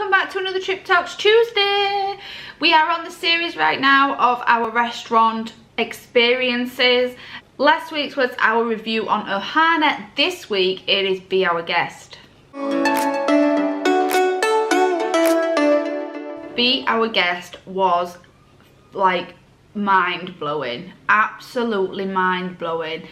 welcome back to another Trip Talks Tuesday. We are on the series right now of our restaurant experiences. Last week's was our review on Ohana. This week it is Be Our Guest. Be Our Guest was like mind-blowing, absolutely mind-blowing.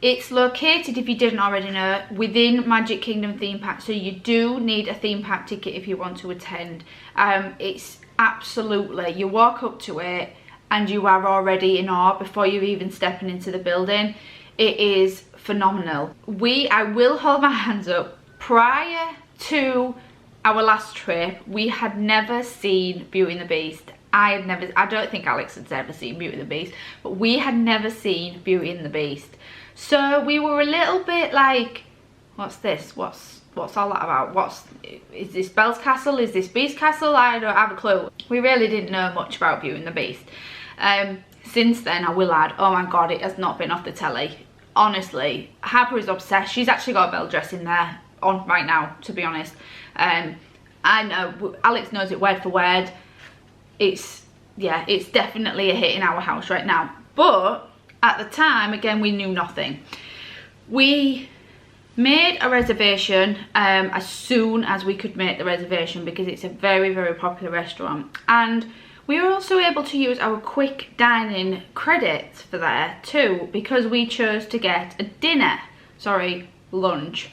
It's located, if you didn't already know, within Magic Kingdom theme park, so you do need a theme park ticket if you want to attend. It's absolutely, you walk up to it and you are already in awe before you're even stepping into the building. It is phenomenal. I will hold my hands up, prior to our last trip, we had never seen Beauty and the Beast. I don't think Alex had ever seen Beauty and the Beast, but we had never seen Beauty and the Beast. So we were a little bit like, what's this? What's all that about? Is this Belle's Castle? Is this Beast Castle? I don't have a clue. We really didn't know much about Beauty and the Beast. Since then, I will add, oh my god, it has not been off the telly. Honestly, Harper is obsessed. She's actually got a Belle dress in there on right now, to be honest. I know, Alex knows it word for word. It's definitely a hit in our house right now. But at the time, again, we knew nothing. We made a reservation as soon as we could make the reservation because it's a very, very popular restaurant. And we were also able to use our quick dining credits for there too, because we chose to get a lunch.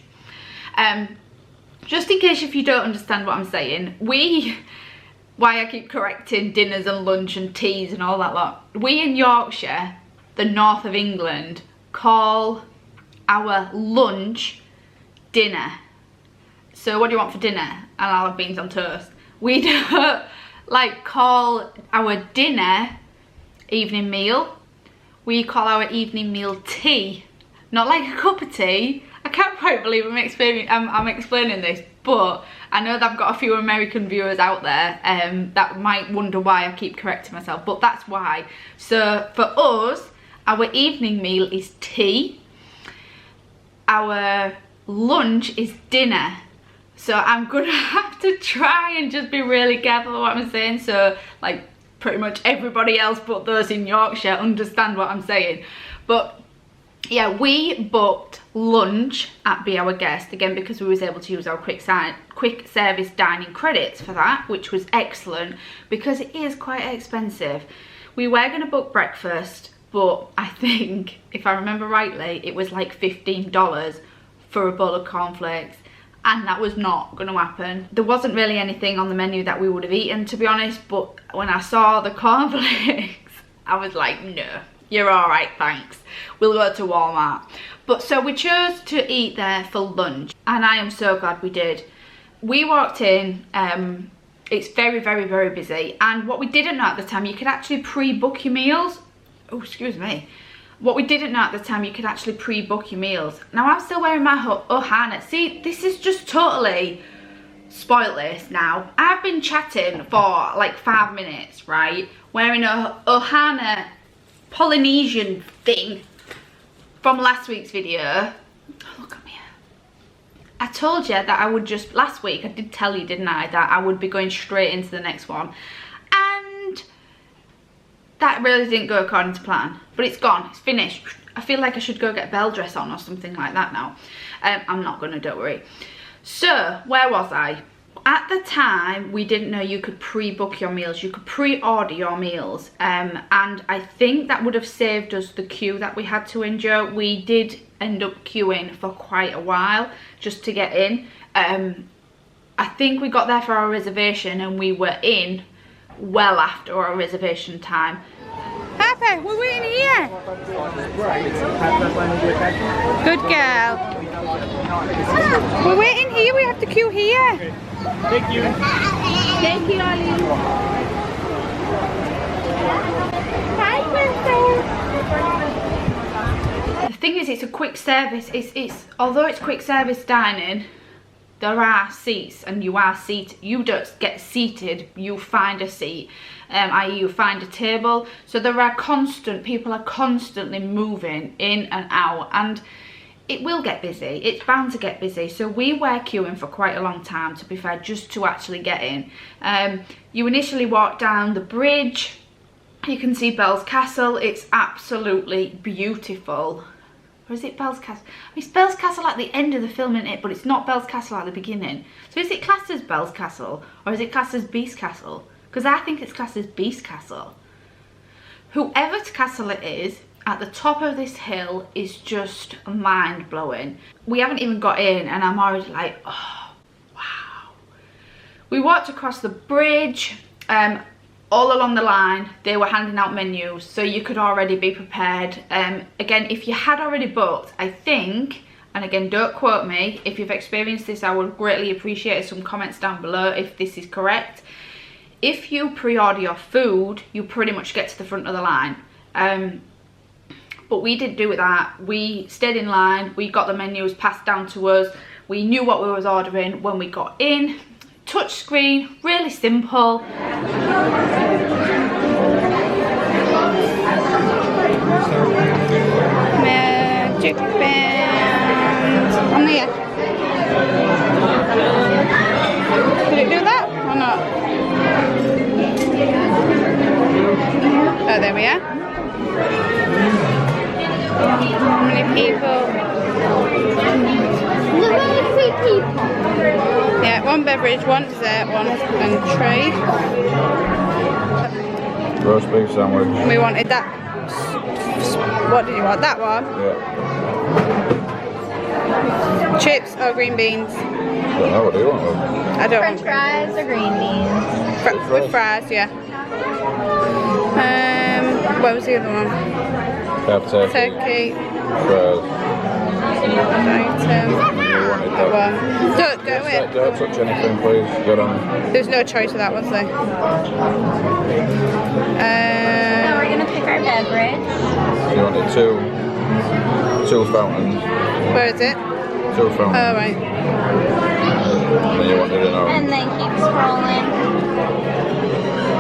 Just in case if you don't understand what I'm saying, why I keep correcting dinners and lunch and teas and all that lot. We in Yorkshire, the north of England, call our lunch dinner. So what do you want for dinner? And I'll have beans on toast. We don't like call our dinner evening meal. We call our evening meal tea. Not like a cup of tea. I can't quite believe I'm explaining this, but I know that I've got a few American viewers out there that might wonder why I keep correcting myself, but that's why. So for us, our evening meal is tea. Our lunch is dinner. So I'm gonna have to try and just be really careful what I'm saying, so like pretty much everybody else but those in Yorkshire understand what I'm saying. But yeah, we booked lunch at Be Our Guest, again because we was able to use our quick service dining credits for that, which was excellent because it is quite expensive. We were going to book breakfast, but I think, if I remember rightly, it was like $15 for a bowl of cornflakes, and that was not going to happen. There wasn't really anything on the menu that we would have eaten, to be honest, but when I saw the cornflakes, I was like, no. You're alright, thanks. We'll go to Walmart. But so we chose to eat there for lunch, and I am so glad we did. We walked in, it's very, very, very busy, and what we didn't know at the time, you could actually pre-book your meals. Oh, excuse me. What we didn't know at the time, you could actually pre-book your meals. Now I'm still wearing my Ohana. See, this is just totally spoiled this now. I've been chatting for like 5 minutes, right? Wearing a Ohana Polynesian thing from last week's video. Oh, look at me. I told you that I would just, last week I did tell you, didn't I, that I would be going straight into the next one, and that really didn't go according to plan, but it's gone, it's finished. I feel like I should go get a Belle dress on or something like that now. I'm not gonna, don't worry. So where was I? At the time, we didn't know you could pre-book your meals. You could pre-order your meals. And I think that would have saved us the queue that we had to endure. We did end up queuing for quite a while just to get in. I think we got there for our reservation and we were in well after our reservation time. Harper, we're waiting here. Good girl. We're waiting here, we have to queue here. Thank you. Thank you, Ollie. Bye, The thing is, it's a quick service. Although it's quick service dining, there are seats and you are seated. You don't get seated, you find a seat, i.e. you find a table. So there are people are constantly moving in and out, and it will get busy. It's bound to get busy. So we were queuing for quite a long time, to be fair, just to actually get in. You initially walk down the bridge. You can see Bell's Castle. It's absolutely beautiful. Or is it Bell's Castle? I mean, it's Bell's Castle at the end of the film, isn't it? But it's not Bell's Castle at the beginning. So is it classed as Bell's Castle? Or is it classed as Beast Castle? Because I think it's classed as Beast Castle. Whoever's castle it is, at the top of this hill is just mind-blowing. We haven't even got in and I'm already like, oh, wow. We walked across the bridge. All along the line, they were handing out menus, so you could already be prepared. Again, if you had already booked, I think, and again, don't quote me, if you've experienced this, I would greatly appreciate some comments down below if this is correct. If you pre-order your food, you pretty much get to the front of the line. But we didn't do that. We stayed in line, we got the menus passed down to us, we knew what we was ordering when we got in. Touch screen, really simple. Magic band. On there. Did it do that or not? Oh, there we are. How many people? Yeah, one beverage, one dessert, one entree. Roast beef sandwich. We wanted that. What did you want? That one? Yeah. Chips or green beans? I don't know, what do you want? I don't French want fries or green beans? with fries, yeah. What was the other one? Turkey. Fries. That one. Don't touch anything, please. Get on. There's no choice of that, was there? Now we're gonna pick our beverage. You wanted two fountains. Where is it? 2 fountains. Oh, right. And then you wanted an orange. And then keep scrolling.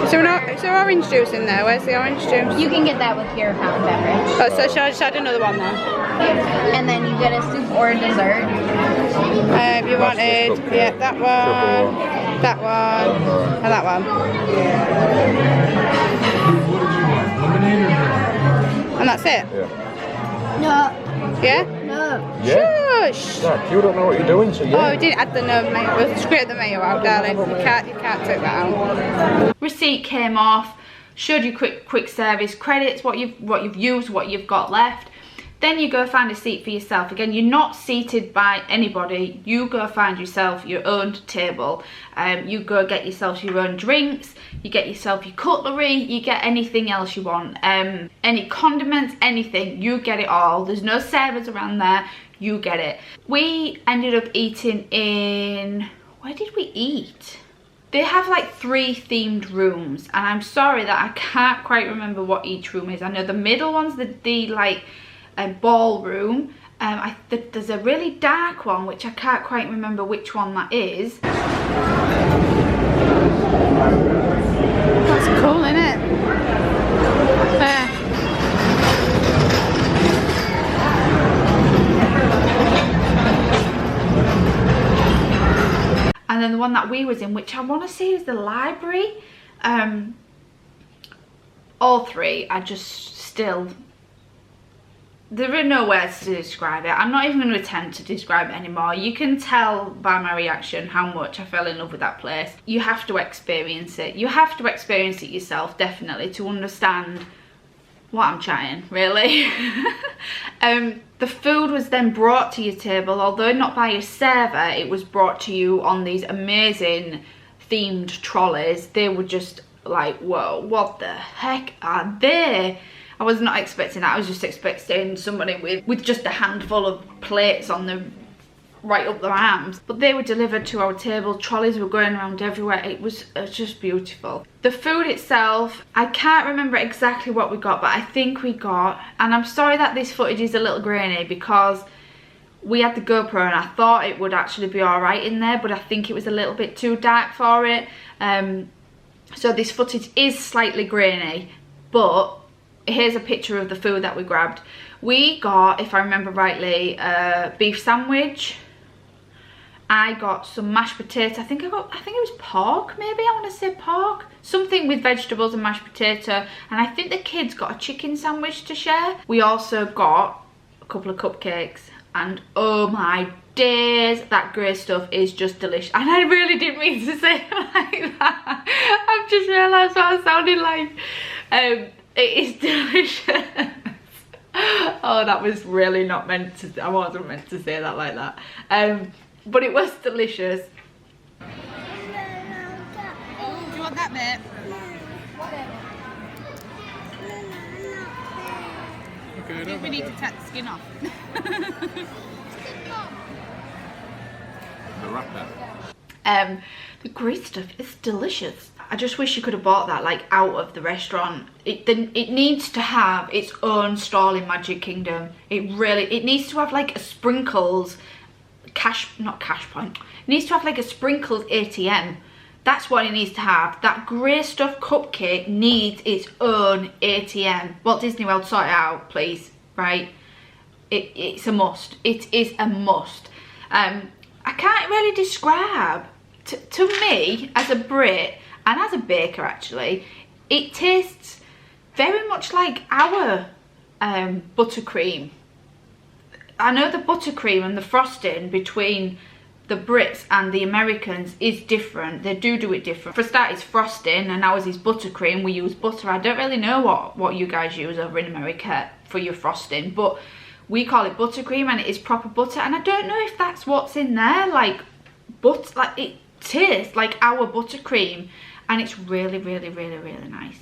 Is there orange juice in there? Where's the orange juice? You can get that with your fountain beverage. Oh, so shall I just add another one then? And then you get a soup or a dessert. You wanted, yeah, that one, and that one. And that's it? Yeah. No. Yeah? No. Yeah. Shush! Zach, you don't know what you're doing, so yeah. Oh, we didn't add the mayo. We'll scrape the mayo out, darling. You can't take that out. Receipt came off, showed you quick service credits, what you've used, what you've got left. Then you go find a seat for yourself. Again, you're not seated by anybody. You go find yourself your own table. You go get yourself your own drinks. You get yourself your cutlery. You get anything else you want. Any condiments, anything. You get it all. There's no servers around there. You get it. We ended up eating in... Where did we eat? They have like 3 themed rooms. And I'm sorry that I can't quite remember what each room is. I know the middle one's the like... a ballroom. There's a really dark one which I can't quite remember which one that is. That's cool, isn't it? And then the one that we was in, which I want to say is the library. All 3 are just still... There are no words to describe it. I'm not even going to attempt to describe it anymore. You can tell by my reaction how much I fell in love with that place. You have to experience it. You have to experience it yourself, definitely, to understand what I'm trying, really. The food was then brought to your table, although not by a server. It was brought to you on these amazing themed trolleys. They were just like, whoa, what the heck are they? I was not expecting that. I was just expecting somebody with just a handful of plates on them right up their arms. But they were delivered to our table. Trolleys were going around everywhere. It was just beautiful. The food itself, I can't remember exactly what we got, but I think we got, and I'm sorry that this footage is a little grainy because we had the GoPro and I thought it would actually be alright in there, but I think it was a little bit too dark for it. So this footage is slightly grainy, but here's a picture of the food that we grabbed. We got, if I remember rightly, a beef sandwich. I got some mashed potato. I think it was pork, maybe. I want to say pork. Something with vegetables and mashed potato. And I think the kids got a chicken sandwich to share. We also got a couple of cupcakes. And oh my days, that grey stuff is just delicious. And I really didn't mean to say it like that. I've just realised what I sounded like. It is delicious. Oh, that was really not meant to, I wasn't meant to say that like that. But it was delicious. Do you want that bit? Okay, I think we need to take the skin off. the wrapper. The grey stuff is delicious. I just wish you could have bought that like out of the restaurant. It needs to have its own stall in Magic Kingdom. It needs to have like a sprinkles not cash point. It needs to have like a sprinkles ATM. That's what it needs to have. That grey stuff cupcake needs its own ATM. Walt Disney World, sort it out, please. Right? It's a must. It is a must. I can't really describe. To me, as a Brit and as a baker actually, it tastes very much like our buttercream. I know the buttercream and the frosting between the Brits and the Americans is different. They do it different. For a start, it's frosting and ours is buttercream. We use butter. I don't really know what you guys use over in America for your frosting, but we call it buttercream and it is proper butter. And I don't know if that's what's in there, like it tastes like our buttercream, and it's really, really, really, really nice.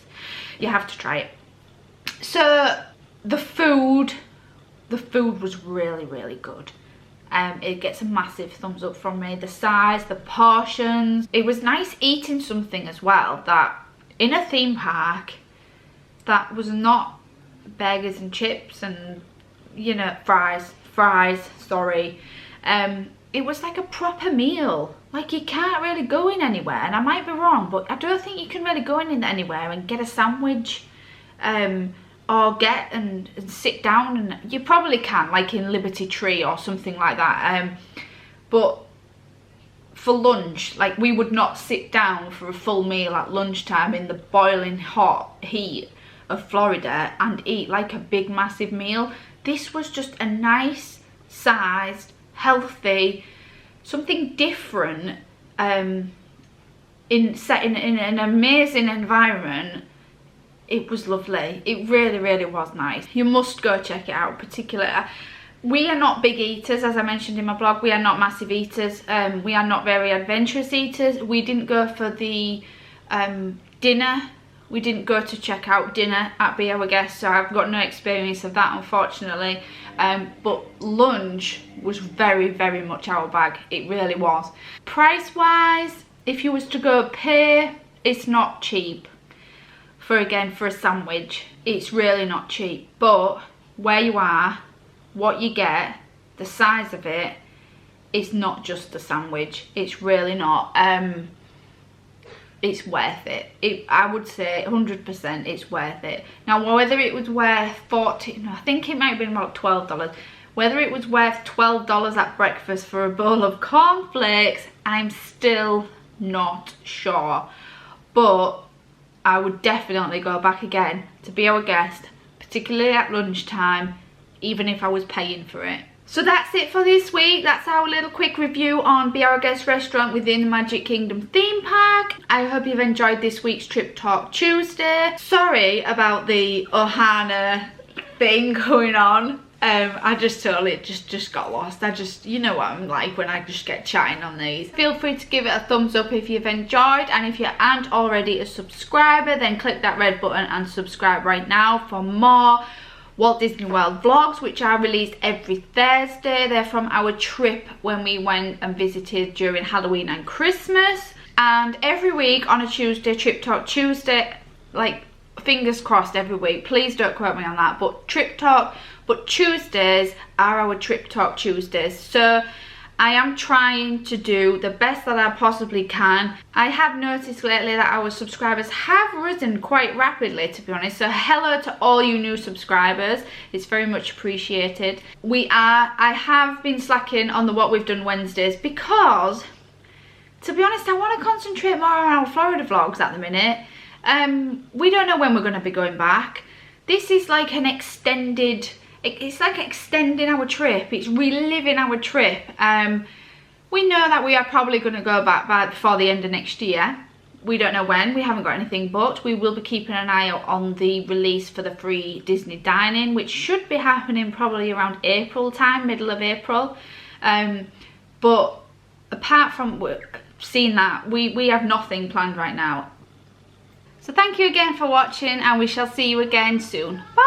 You have to try it. So the food was really, really good. It gets a massive thumbs up from me. The size, the portions. It was nice eating something as well that in a theme park that was not burgers and chips and, you know, fries, sorry. It was like a proper meal. Like, you can't really go in anywhere, and I might be wrong, but I don't think you can really go in anywhere and get a sandwich, or get and sit down, and you probably can, like in Liberty Tree or something like that. But for lunch, like, we would not sit down for a full meal at lunchtime in the boiling hot heat of Florida and eat like a big massive meal. This was just a nice sized, healthy, something different, in an amazing environment. It was lovely. It really, really was nice. You must go check it out. Particularly, we are not big eaters, as I mentioned in my blog. We are not massive eaters. We are not very adventurous eaters. We didn't go for the dinner. We didn't go to check out dinner at Be Our Guest, so I've got no experience of that, unfortunately. But lunch was very, very much our bag. It really was. Price wise, if you was to go pay, it's not cheap. For a sandwich, it's really not cheap. But where you are, what you get, the size of it, it's not just a sandwich. It's really not. It's worth it. I would say 100% it's worth it. Now, whether it was worth I think it might have been about $12. Whether it was worth $12 at breakfast for a bowl of cornflakes, I'm still not sure. But I would definitely go back again to Be Our Guest, particularly at lunchtime, even if I was paying for it. So that's it for this week. That's our little quick review on Be Our Guest restaurant within the Magic Kingdom theme park. I hope you've enjoyed this week's Trip Talk Tuesday. Sorry about the Ohana thing going on. I just totally just got lost. You know what I'm like when I just get chatting on these. Feel free to give it a thumbs up if you've enjoyed, and if you aren't already a subscriber, then click that red button and subscribe right now for more Walt Disney World vlogs, which are released every Thursday. They're from our trip when we went and visited during Halloween and Christmas. And every week on a Tuesday, Trip Talk Tuesday, like, fingers crossed every week. Please don't quote me on that, but Tuesdays are our Trip Talk Tuesdays. So I am trying to do the best that I possibly can. I have noticed lately that our subscribers have risen quite rapidly, to be honest. So hello to all you new subscribers. It's very much appreciated. I have been slacking on the What We've Done Wednesdays because, to be honest, I want to concentrate more on our Florida vlogs at the minute. We don't know when we're going to be going back. This is like an extended... It's like extending our trip. It's reliving our trip. We know that we are probably going to go back before the end of next year. We don't know when. We haven't got anything booked. We will be keeping an eye out on the release for the free Disney dining, which should be happening probably around April time, middle of April. But apart from seeing that, we have nothing planned right now. So thank you again for watching, and we shall see you again soon. Bye.